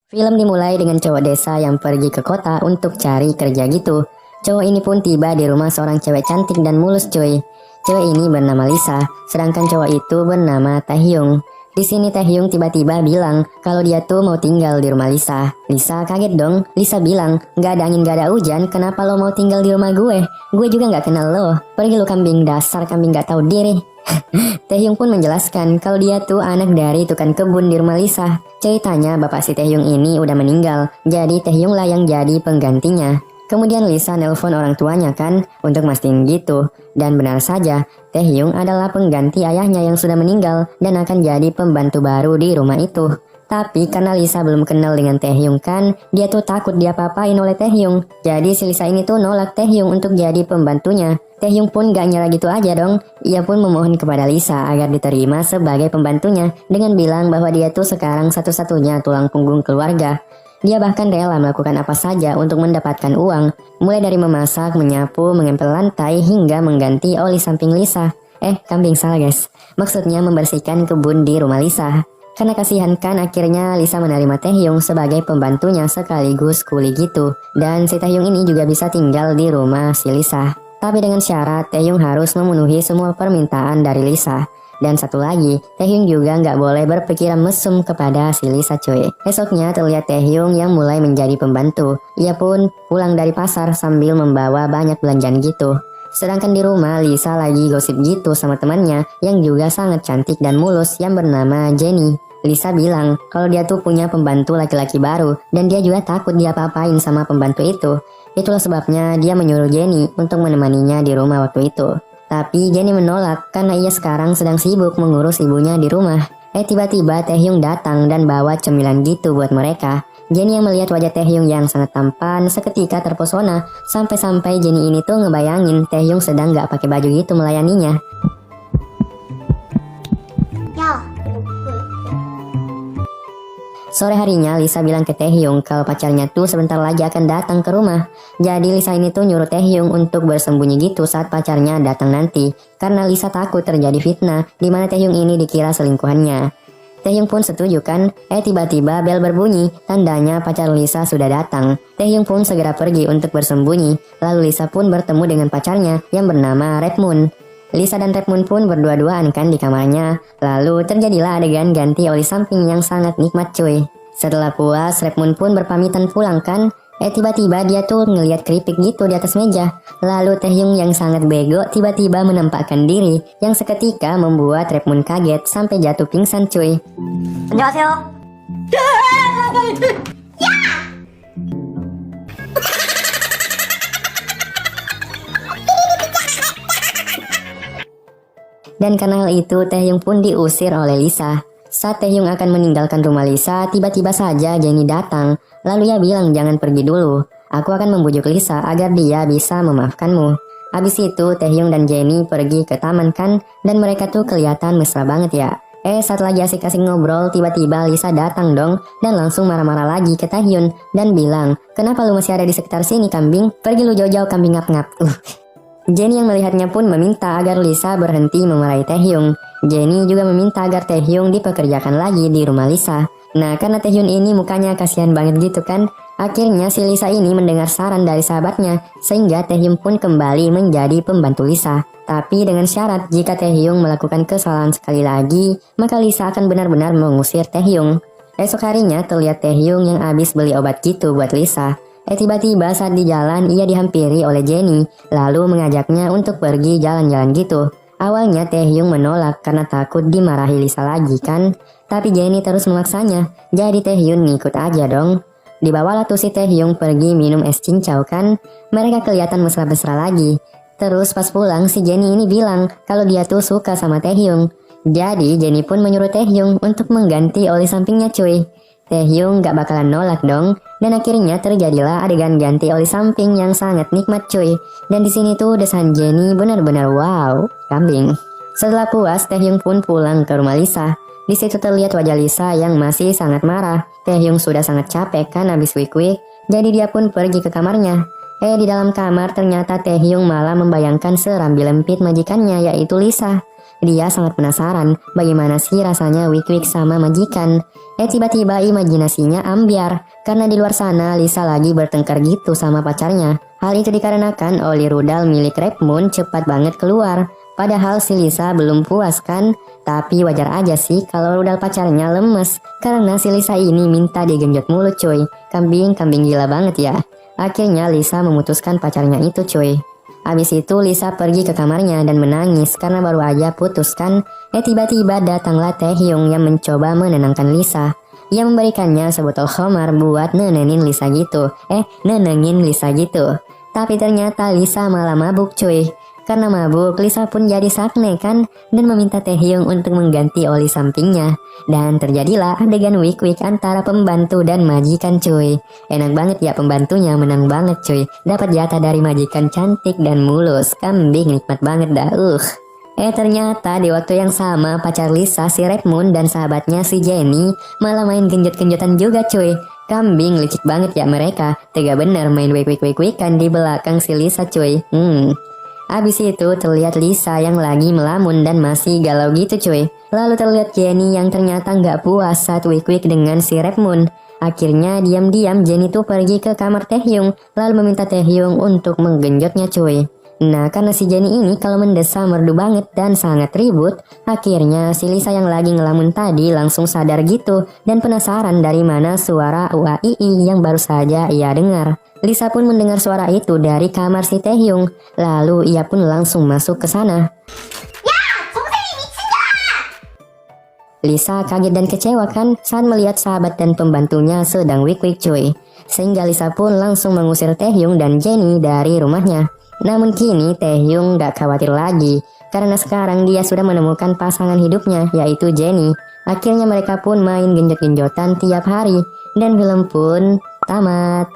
Film dimulai dengan cowok desa yang pergi ke kota untuk cari kerja gitu. Cowok ini pun tiba di rumah seorang cewek cantik dan mulus cuy. Cewek ini bernama Lisa, sedangkan cowok itu bernama Taehyung. Di sini Taehyung tiba-tiba bilang kalau dia tuh mau tinggal di rumah Lisa. Lisa kaget dong. Lisa bilang, "Gak ada angin gak ada hujan, kenapa lo mau tinggal di rumah gue? Gue juga gak kenal lo. Pergi lo kambing, dasar kambing gak tahu diri." Taehyung pun menjelaskan kalau dia tuh anak dari tukang kebun di rumah Lisa. Ceritanya bapak si Taehyung ini udah meninggal, jadi Taehyung lah yang jadi penggantinya. Kemudian Lisa nelpon orang tuanya kan untuk mastiin gitu. Dan benar saja, Taehyung adalah pengganti ayahnya yang sudah meninggal dan akan jadi pembantu baru di rumah itu. Tapi karena Lisa belum kenal dengan Taehyung kan, dia tuh takut diapa-apain oleh Taehyung. Jadi si Lisa ini tuh nolak Taehyung untuk jadi pembantunya. Taehyung pun gak nyerah gitu aja dong. Ia pun memohon kepada Lisa agar diterima sebagai pembantunya dengan bilang bahwa dia tuh sekarang satu-satunya tulang punggung keluarga. Dia bahkan rela melakukan apa saja untuk mendapatkan uang, mulai dari memasak, menyapu, mengepel lantai, hingga mengganti oli samping Lisa. Kambing salah guys. Maksudnya membersihkan kebun di rumah Lisa. Karena kasihan kan akhirnya Lisa menerima Taehyung sebagai pembantunya sekaligus kuli gitu. Dan si Taehyung ini juga bisa tinggal di rumah si Lisa. Tapi dengan syarat Taehyung harus memenuhi semua permintaan dari Lisa. Dan satu lagi, Taehyung juga nggak boleh berpikiran mesum kepada si Lisa cuy. Esoknya terlihat Taehyung yang mulai menjadi pembantu. Ia pun pulang dari pasar sambil membawa banyak belanjaan gitu. Sedangkan di rumah Lisa lagi gosip gitu sama temannya yang juga sangat cantik dan mulus yang bernama Jenny. Lisa bilang kalau dia tuh punya pembantu laki-laki baru dan dia juga takut diapa-apain sama pembantu itu. Itulah sebabnya dia menyuruh Jenny untuk menemaninya di rumah waktu itu. Tapi Jenny menolak karena ia sekarang sedang sibuk mengurus ibunya di rumah. Tiba-tiba Taehyung datang dan bawa cemilan gitu buat mereka. Jenny yang melihat wajah Taehyung yang sangat tampan seketika terpesona. Sampai-sampai Jenny ini tuh ngebayangin Taehyung sedang gak pakai baju gitu melayaninya. Sore harinya Lisa bilang ke Taehyung kalau pacarnya tuh sebentar lagi akan datang ke rumah. Jadi Lisa ini tuh nyuruh Taehyung untuk bersembunyi gitu saat pacarnya datang nanti. Karena Lisa takut terjadi fitnah di mana Taehyung ini dikira selingkuhannya. Taehyung pun setuju kan? Tiba-tiba bel berbunyi, tandanya pacar Lisa sudah datang. Taehyung pun segera pergi untuk bersembunyi. Lalu Lisa pun bertemu dengan pacarnya yang bernama Red Moon. Lisa dan Red Moon pun berdua-duaan kan di kamarnya. Lalu terjadilah adegan ganti oli samping yang sangat nikmat cuy. Setelah puas, Red Moon pun berpamitan pulang kan. Tiba-tiba dia tuh ngelihat keripik gitu di atas meja. Lalu Taehyung yang sangat bego tiba-tiba menampakkan diri yang seketika membuat Red Moon kaget sampai jatuh pingsan cuy. 안녕하세요. Dan karena hal itu Taehyung pun diusir oleh Lisa. Saat Taehyung akan meninggalkan rumah Lisa, tiba-tiba saja Jenny datang. Lalu ia bilang jangan pergi dulu. Aku akan membujuk Lisa agar dia bisa memaafkanmu. Habis itu Taehyung dan Jenny pergi ke taman kan, dan mereka tuh kelihatan mesra banget ya. Saat lagi asik-asik ngobrol, tiba-tiba Lisa datang dong dan langsung marah-marah lagi ke Taehyung dan bilang, "Kenapa lu masih ada di sekitar sini kambing? Pergi lu jauh-jauh kambing ngap-ngap." Jenny yang melihatnya pun meminta agar Lisa berhenti memarahi Taehyung. Jenny juga meminta agar Taehyung dipekerjakan lagi di rumah Lisa. Nah karena Taehyung ini mukanya kasihan banget gitu kan. Akhirnya si Lisa ini mendengar saran dari sahabatnya. Sehingga Taehyung pun kembali menjadi pembantu Lisa. Tapi dengan syarat jika Taehyung melakukan kesalahan sekali lagi, maka Lisa akan benar-benar mengusir Taehyung. Esok harinya terlihat Taehyung yang habis beli obat gitu buat Lisa. Tiba-tiba saat di jalan ia dihampiri oleh Jenny, lalu mengajaknya untuk pergi jalan-jalan gitu. Awalnya Taehyung menolak karena takut dimarahi Lisa lagi kan, tapi Jenny terus memaksanya, jadi Taehyung ngikut aja dong. Dibawalah tuh si Taehyung pergi minum es cincau kan, mereka kelihatan mesra-mesra lagi. Terus pas pulang si Jenny ini bilang kalau dia tuh suka sama Taehyung. Jadi Jenny pun menyuruh Taehyung untuk mengganti oli sampingnya cuy. Taehyung gak bakalan nolak dong. Dan akhirnya terjadilah adegan ganti oli samping yang sangat nikmat cuy. Dan di sini tuh desain Jenny benar-benar wow, kambing. Setelah puas, Taehyung pun pulang ke rumah Lisa. Di situ terlihat wajah Lisa yang masih sangat marah. Taehyung sudah sangat capek kan habis week-week, jadi dia pun pergi ke kamarnya. Di dalam kamar ternyata Taehyung malah membayangkan serambi lempit majikannya yaitu Lisa. Dia sangat penasaran bagaimana sih rasanya Wik-Wik sama majikan. Tiba-tiba imajinasinya ambiar karena di luar sana Lisa lagi bertengkar gitu sama pacarnya. Hal itu dikarenakan oli rudal milik Redmond cepat banget keluar. Padahal si Lisa belum puas kan? Tapi wajar aja sih kalau rudal pacarnya lemes karena si Lisa ini minta digenjot mulu cuy. Kambing gila banget ya. Akhirnya Lisa memutuskan pacarnya itu cuy. Habis itu Lisa pergi ke kamarnya dan menangis karena baru aja putus kan. Tiba-tiba datanglah Taehyung yang mencoba menenangkan Lisa. Ia memberikannya sebotol khamar buat nenengin Lisa gitu. Tapi ternyata Lisa malah mabuk cuy. Karena mabuk, Lisa pun jadi sakne kan dan meminta Taehyung untuk mengganti oli sampingnya. Dan terjadilah adegan Wik-Wik antara pembantu dan majikan cuy. Enak banget ya pembantunya, menang banget cuy. Dapat jatah dari majikan cantik dan mulus. Kambing nikmat banget dah. Ternyata di waktu yang sama pacar Lisa si Redmond dan sahabatnya si Jenny malah main genjot-genjotan juga cuy. Kambing licik banget ya mereka. Tega bener main wik-wik-wik-wikan di belakang si Lisa cuy. Abis itu terlihat Lisa yang lagi melamun dan masih galau gitu cuy. Lalu terlihat Jenny yang ternyata nggak puas saat Wik-Wik dengan si Redmond. Akhirnya diam-diam Jenny tuh pergi ke kamar Taehyung lalu meminta Taehyung untuk menggenjotnya cuy. Nah karena si Jenny ini kalau mendesah merdu banget dan sangat ribut, akhirnya si Lisa yang lagi ngelamun tadi langsung sadar gitu dan penasaran dari mana suara UAII yang baru saja ia dengar. Lisa pun mendengar suara itu dari kamar si Taehyung, lalu ia pun langsung masuk ke sana. Lisa kaget dan kecewa kan saat melihat sahabat dan pembantunya sedang wik-wik cuy. Sehingga Lisa pun langsung mengusir Taehyung dan Jenny dari rumahnya. Namun kini Taehyung gak khawatir lagi karena sekarang dia sudah menemukan pasangan hidupnya yaitu Jenny. Akhirnya mereka pun main genjot-genjotan tiap hari dan film pun tamat.